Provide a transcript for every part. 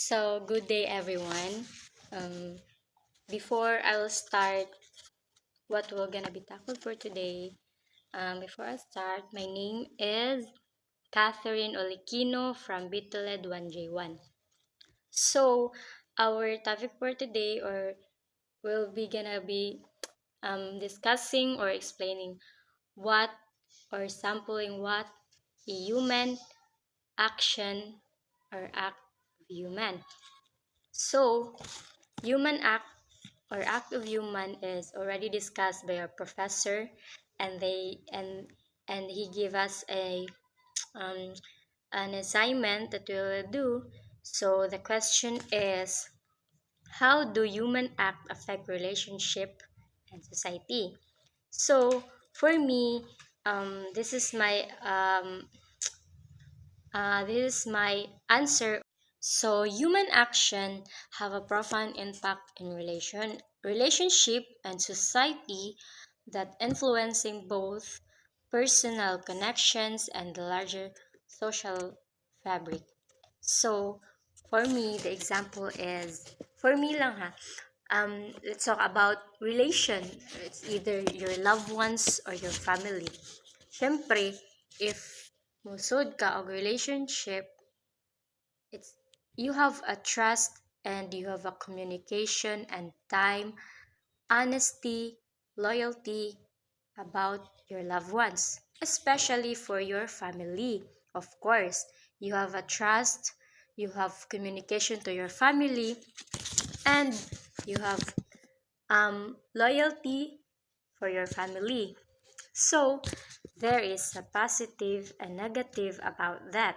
So, good day everyone. Um, Before I will start what we're gonna be talking for today, before I start, my name is Catherine Olikino from Bitoled 1J1. So, our topic for today, or we'll be gonna be discussing or explaining what or sampling what a human action or act of human. So, human act or act of human is already discussed by our professor, and he gave us um, an assignment that we will do. So the question is, how do human act affect relationship and society? So for me, this is my answer. So human action have a profound impact in relationship and society that influencing both personal connections and the larger social fabric. So for me, the example is for me lang ha. Let's talk about relation. It's either your loved ones or your family. Siyempre, if musod ka og relationship, it's you have a trust and you have a communication and time, honesty, loyalty about your loved ones, especially for your family. Of course, you have a trust, you have communication to your family, and you have loyalty for your family. So, there is a positive and negative about that.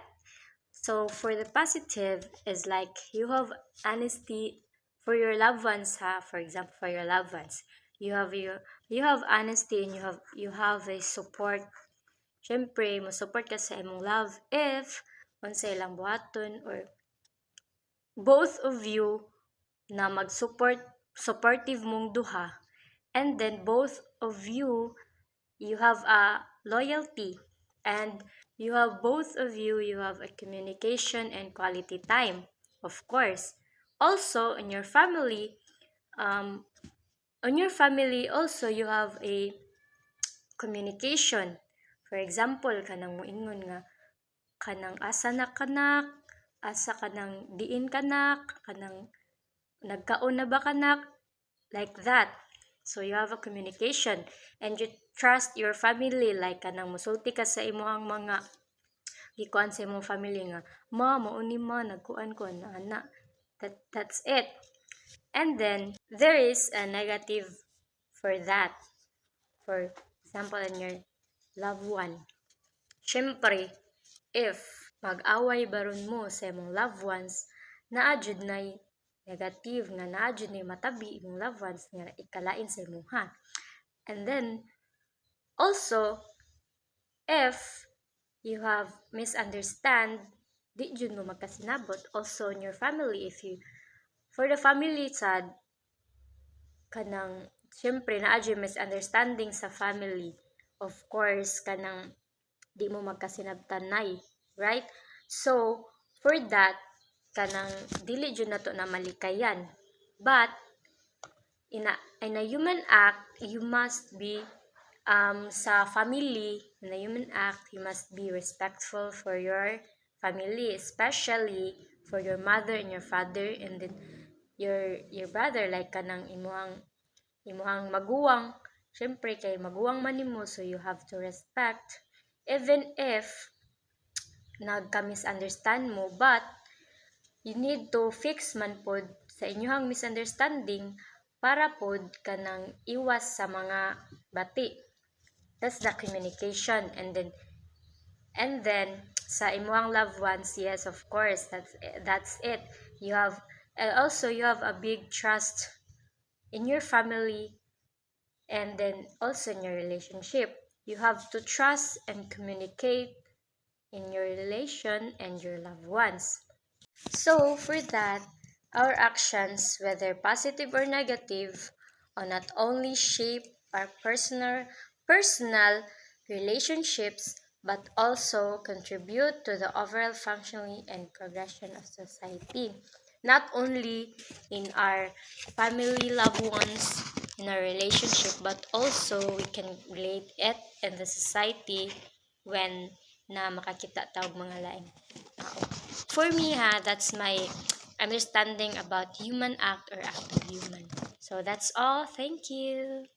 So for the positive is like you have honesty for your loved ones ha, for example for your loved ones. You have honesty and you have a support. Syempre, mo support ka sa imong love if unsa ilang buhaton or both of you na supportive mong duha, and then both of you have a loyalty, and you have a communication and quality time, of course. Also in your family, um also you have a communication. For example, kanang moingon nga kanang asa na kanak, asa kanang diin kanak, kanang nagkaon na ba kanak, like that. So you have a communication and you trust your family, like kanang musulti ka sa imong mga gikuan sa imong family nga ma mao ni ma nagkuan ko na ana. That's it. And then there is a negative for that. For example, in your loved one. Syempre, if mag-away baron mo sa imong loved ones, naa jud nay negative nga naa jud nay matabi imong loved ones nga ikalain sa imuha. And then also, if you have misunderstand, di jud mo magkasinabot. Also in your family, if you for the family sad, kanang syempre naa jud misunderstanding sa family. Of course, kanang di mo magkasinabtanay, right? So for that, kanang dili jud nato na malikayan. But in a human act, you must be sa family, in a human act, you must be respectful for your family, especially for your mother and your father, and then your brother, like kanang imuhang maguwang. Syempre kay maguwang man nimo, so you have to respect even if nagka-misunderstand mo, but you need to fix man pod sa inyong misunderstanding para pod kanang iwas sa mga bati. That's the communication. And then sa imuang loved ones, yes, of course, that's it. You have also you have a big trust in your family, and then also in your relationship. You have to trust and communicate in your relation and your loved ones. So for that, our actions, whether positive or negative, will not only shape our personal relationships, but also contribute to the overall functioning and progression of society. not only in our family, loved ones, in our relationship, but also we can relate it in the society when na makakita tawag mga laing tao. For me that's my understanding about human act or act of human. So that's all. Thank you.